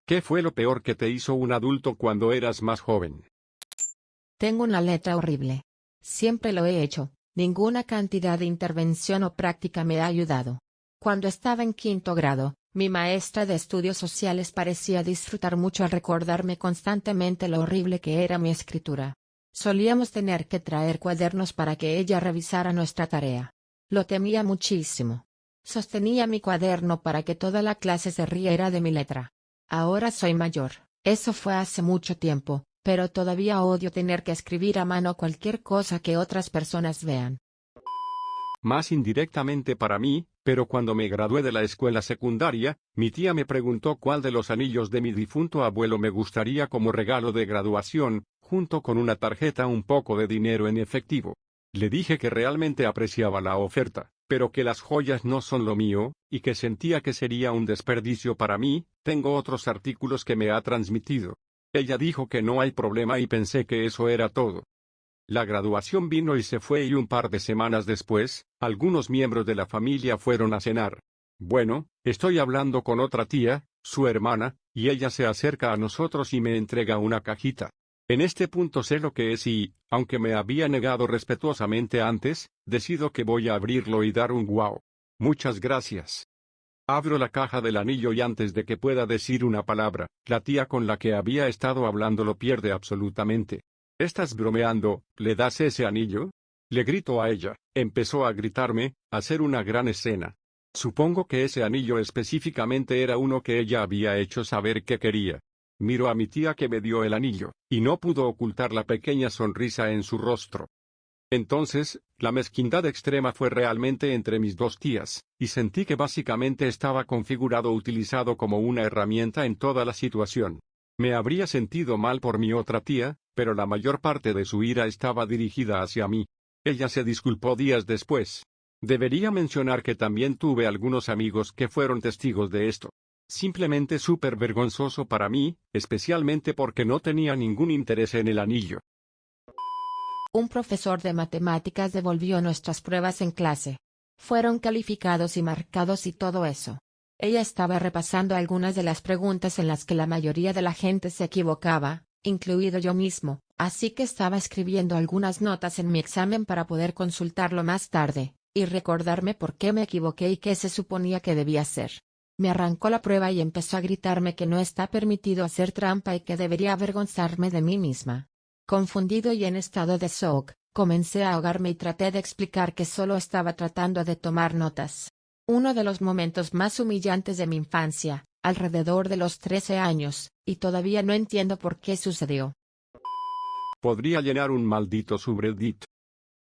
¿Qué fue lo peor que te hizo un adulto cuando eras más joven? Tengo una letra horrible. Siempre lo he hecho, ninguna cantidad de intervención o práctica me ha ayudado. Cuando estaba en quinto grado, mi maestra de estudios sociales parecía disfrutar mucho al recordarme constantemente lo horrible que era mi escritura. Solíamos tener que traer cuadernos para que ella revisara nuestra tarea. Lo temía muchísimo. Sostenía mi cuaderno para que toda la clase se riera de mi letra. Ahora soy mayor, eso fue hace mucho tiempo, pero todavía odio tener que escribir a mano cualquier cosa que otras personas vean. Más indirectamente para mí, pero cuando me gradué de la escuela secundaria, mi tía me preguntó cuál de los anillos de mi difunto abuelo me gustaría como regalo de graduación, junto con una tarjeta un poco de dinero en efectivo. Le dije que realmente apreciaba la oferta, pero que las joyas no son lo mío, y que sentía que sería un desperdicio para mí. Tengo otros artículos que me ha transmitido. Ella dijo que no hay problema y pensé que eso era todo. La graduación vino y se fue y un par de semanas después, algunos miembros de la familia fueron a cenar. Bueno, estoy hablando con otra tía, su hermana, y ella se acerca a nosotros y me entrega una cajita. En este punto sé lo que es y, aunque me había negado respetuosamente antes, decido que voy a abrirlo y dar un wow. Muchas gracias. Abro la caja del anillo y antes de que pueda decir una palabra, la tía con la que había estado hablando lo pierde absolutamente. ¿Estás bromeando? ¿Le das ese anillo? Le grito a ella. Empezó a gritarme, a hacer una gran escena. Supongo que ese anillo específicamente era uno que ella había hecho saber que quería. Miro a mi tía que me dio el anillo, y no pudo ocultar la pequeña sonrisa en su rostro. Entonces, la mezquindad extrema fue realmente entre mis dos tías, y sentí que básicamente estaba configurado utilizado como una herramienta en toda la situación. Me habría sentido mal por mi otra tía, pero la mayor parte de su ira estaba dirigida hacia mí. Ella se disculpó días después. Debería mencionar que también tuve algunos amigos que fueron testigos de esto. Simplemente súper vergonzoso para mí, especialmente porque no tenía ningún interés en el anillo. Un profesor de matemáticas devolvió nuestras pruebas en clase. Fueron calificados y marcados y todo eso. Ella estaba repasando algunas de las preguntas en las que la mayoría de la gente se equivocaba, incluido yo mismo, así que estaba escribiendo algunas notas en mi examen para poder consultarlo más tarde, y recordarme por qué me equivoqué y qué se suponía que debía hacer. Me arrancó la prueba y empezó a gritarme que no está permitido hacer trampa y que debería avergonzarme de mí misma. Confundido y en estado de shock, comencé a ahogarme y traté de explicar que solo estaba tratando de tomar notas. Uno de los momentos más humillantes de mi infancia, alrededor de los 13 años, y todavía no entiendo por qué sucedió. Podría llenar un maldito subreddit.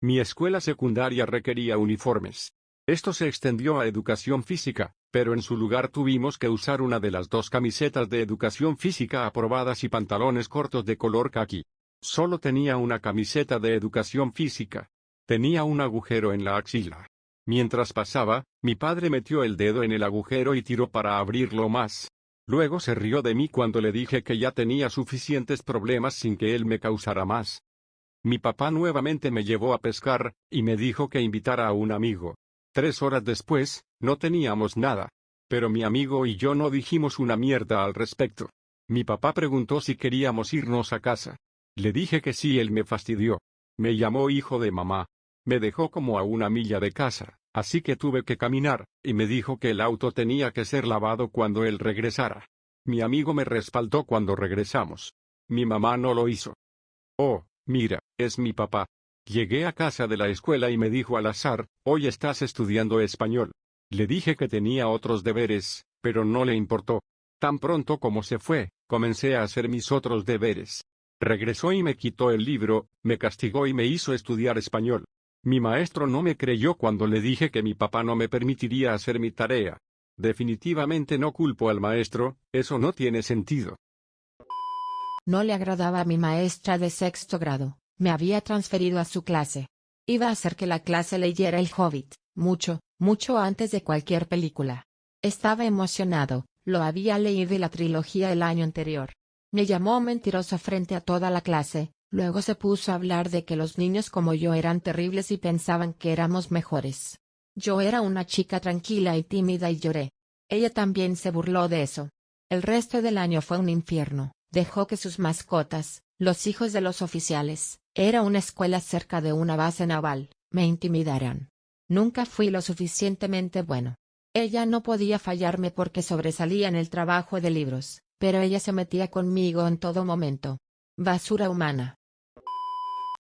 Mi escuela secundaria requería uniformes. Esto se extendió a educación física, pero en su lugar tuvimos que usar una de las dos camisetas de educación física aprobadas y pantalones cortos de color caqui. Solo tenía una camiseta de educación física. Tenía un agujero en la axila. Mientras pasaba, mi padre metió el dedo en el agujero y tiró para abrirlo más. Luego se rió de mí cuando le dije que ya tenía suficientes problemas sin que él me causara más. Mi papá nuevamente me llevó a pescar, y me dijo que invitara a un amigo. 3 horas después, no teníamos nada. Pero mi amigo y yo no dijimos una mierda al respecto. Mi papá preguntó si queríamos irnos a casa. Le dije que sí, él me fastidió. Me llamó hijo de mamá. Me dejó como a 1 milla de casa, así que tuve que caminar, y me dijo que el auto tenía que ser lavado cuando él regresara. Mi amigo me respaldó cuando regresamos. Mi mamá no lo hizo. Oh, mira, es mi papá. Llegué a casa de la escuela y me dijo al azar, hoy estás estudiando español. Le dije que tenía otros deberes, pero no le importó. Tan pronto como se fue, comencé a hacer mis otros deberes. Regresó y me quitó el libro, me castigó y me hizo estudiar español. Mi maestro no me creyó cuando le dije que mi papá no me permitiría hacer mi tarea. Definitivamente no culpo al maestro, eso no tiene sentido. No le agradaba a mi maestra de sexto grado, me había transferido a su clase. Iba a hacer que la clase leyera El Hobbit, mucho antes de cualquier película. Estaba emocionado, lo había leído la trilogía el año anterior. Me llamó mentiroso frente a toda la clase, luego se puso a hablar de que los niños como yo eran terribles y pensaban que éramos mejores. Yo era una chica tranquila y tímida y lloré. Ella también se burló de eso. El resto del año fue un infierno. Dejó que sus mascotas, los hijos de los oficiales, era una escuela cerca de una base naval, me intimidaran. Nunca fui lo suficientemente bueno. Ella no podía fallarme porque sobresalía en el trabajo de libros, pero ella se metía conmigo en todo momento. Basura humana.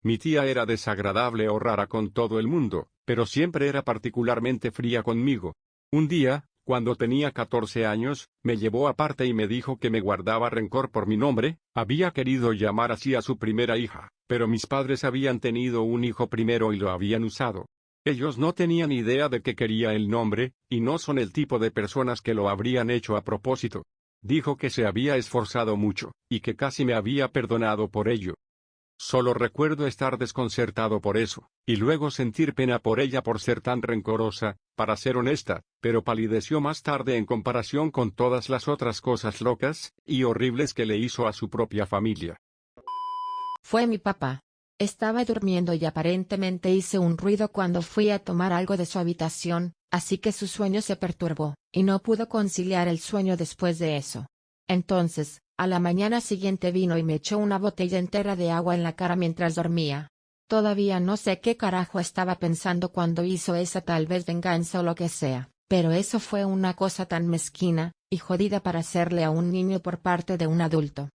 Mi tía era desagradable o rara con todo el mundo, pero siempre era particularmente fría conmigo. Un día, cuando tenía 14 años, me llevó aparte y me dijo que me guardaba rencor por mi nombre. Había querido llamar así a su primera hija, pero mis padres habían tenido un hijo primero y lo habían usado. Ellos no tenían idea de que quería el nombre, y no son el tipo de personas que lo habrían hecho a propósito. Dijo que se había esforzado mucho, y que casi me había perdonado por ello. Solo recuerdo estar desconcertado por eso, y luego sentir pena por ella por ser tan rencorosa, para ser honesta, pero palideció más tarde en comparación con todas las otras cosas locas y horribles que le hizo a su propia familia. Fue mi papá. Estaba durmiendo y aparentemente hice un ruido cuando fui a tomar algo de su habitación, así que su sueño se perturbó, y no pudo conciliar el sueño después de eso. Entonces, a la mañana siguiente vino y me echó una botella entera de agua en la cara mientras dormía. Todavía no sé qué carajo estaba pensando cuando hizo esa, tal vez venganza o lo que sea, pero eso fue una cosa tan mezquina y jodida para hacerle a un niño por parte de un adulto.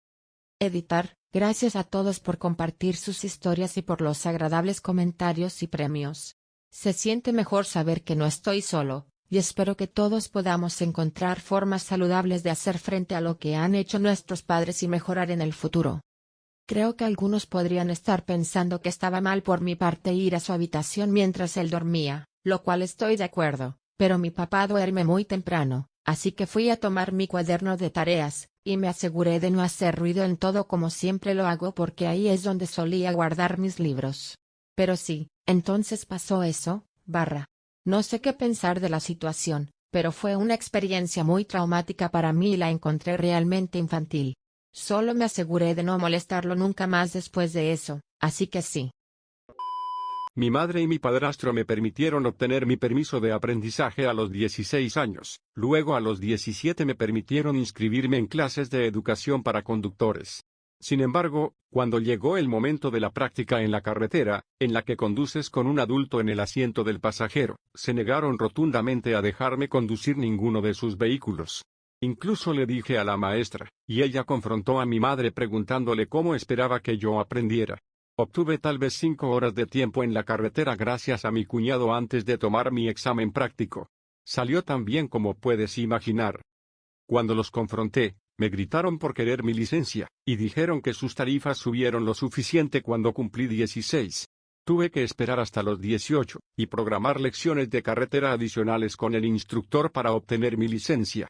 Editar, gracias a todos por compartir sus historias y por los agradables comentarios y premios. Se siente mejor saber que no estoy solo, y espero que todos podamos encontrar formas saludables de hacer frente a lo que han hecho nuestros padres y mejorar en el futuro. Creo que algunos podrían estar pensando que estaba mal por mi parte ir a su habitación mientras él dormía, lo cual estoy de acuerdo, pero mi papá duerme muy temprano, así que fui a tomar mi cuaderno de tareas, y me aseguré de no hacer ruido en todo como siempre lo hago porque ahí es donde solía guardar mis libros. Pero sí, entonces pasó eso, No sé qué pensar de la situación, pero fue una experiencia muy traumática para mí y la encontré realmente infantil. Solo me aseguré de no molestarlo nunca más después de eso, así que sí. Mi madre y mi padrastro me permitieron obtener mi permiso de aprendizaje a los 16 años. Luego a los 17 me permitieron inscribirme en clases de educación para conductores. Sin embargo, cuando llegó el momento de la práctica en la carretera, en la que conduces con un adulto en el asiento del pasajero, se negaron rotundamente a dejarme conducir ninguno de sus vehículos. Incluso le dije a la maestra, y ella confrontó a mi madre preguntándole cómo esperaba que yo aprendiera. Obtuve tal vez 5 horas de tiempo en la carretera gracias a mi cuñado antes de tomar mi examen práctico. Salió tan bien como puedes imaginar. Cuando los confronté, me gritaron por querer mi licencia, y dijeron que sus tarifas subieron lo suficiente cuando cumplí 16. Tuve que esperar hasta los 18, y programar lecciones de carretera adicionales con el instructor para obtener mi licencia.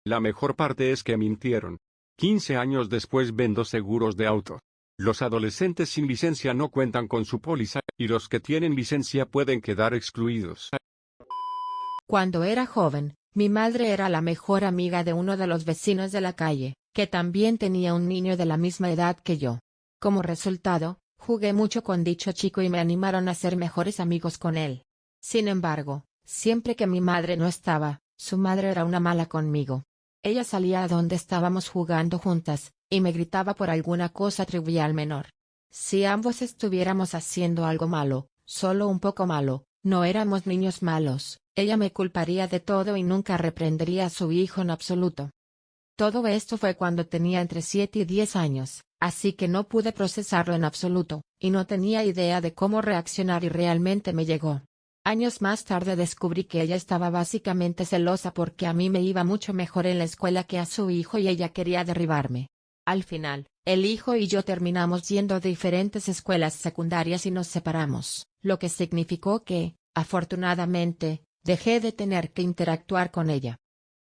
La mejor parte es que mintieron. 15 años después vendo seguros de auto. Los adolescentes sin licencia no cuentan con su póliza, y los que tienen licencia pueden quedar excluidos. Cuando era joven, mi madre era la mejor amiga de uno de los vecinos de la calle, que también tenía un niño de la misma edad que yo. Como resultado, jugué mucho con dicho chico y me animaron a ser mejores amigos con él. Sin embargo, siempre que mi madre no estaba, su madre era una mala conmigo. Ella salía a donde estábamos jugando juntas, y me gritaba por alguna cosa trivial menor. Si ambos estuviéramos haciendo algo malo, solo un poco malo, no éramos niños malos, ella me culparía de todo y nunca reprendería a su hijo en absoluto. Todo esto fue cuando tenía entre 7 y 10 años, así que no pude procesarlo en absoluto, y no tenía idea de cómo reaccionar y realmente me llegó. Años más tarde descubrí que ella estaba básicamente celosa porque a mí me iba mucho mejor en la escuela que a su hijo y ella quería derribarme. Al final, el hijo y yo terminamos yendo a diferentes escuelas secundarias y nos separamos, lo que significó que, afortunadamente, dejé de tener que interactuar con ella.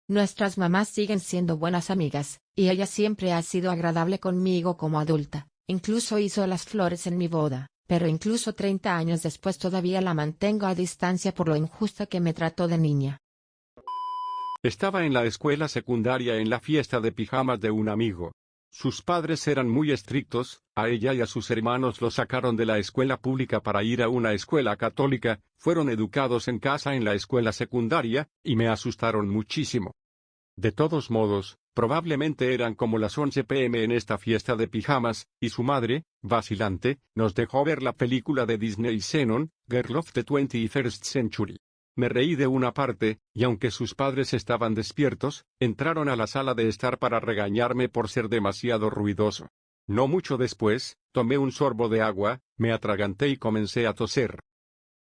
Nuestras mamás siguen siendo buenas amigas, y ella siempre ha sido agradable conmigo como adulta, incluso hizo las flores en mi boda, pero incluso 30 años después todavía la mantengo a distancia por lo injusta que me trató de niña. Estaba en la escuela secundaria en la fiesta de pijamas de un amigo. Sus padres eran muy estrictos, a ella y a sus hermanos los sacaron de la escuela pública para ir a una escuela católica, fueron educados en casa en la escuela secundaria, y me asustaron muchísimo. De todos modos, Probablemente eran como las 11 p.m. en esta fiesta de pijamas, y su madre, vacilante, nos dejó ver la película de Disney Xenon, Girl of the 21st Century. Me reí de una parte, y aunque sus padres estaban despiertos, entraron a la sala de estar para regañarme por ser demasiado ruidoso. No mucho después, tomé un sorbo de agua, me atraganté y comencé a toser.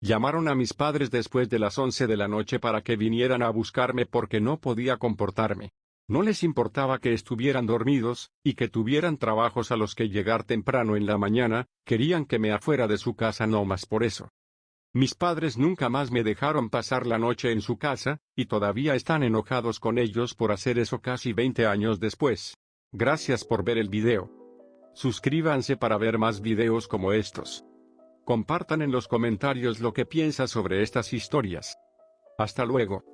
Llamaron a mis padres después de las 11 de la noche para que vinieran a buscarme porque no podía comportarme. No les importaba que estuvieran dormidos, y que tuvieran trabajos a los que llegar temprano en la mañana, querían que me afuera de su casa no más por eso. Mis padres nunca más me dejaron pasar la noche en su casa, y todavía están enojados con ellos por hacer eso casi 20 años después. Gracias por ver el video. Suscríbanse para ver más videos como estos. Compartan en los comentarios lo que piensan sobre estas historias. Hasta luego.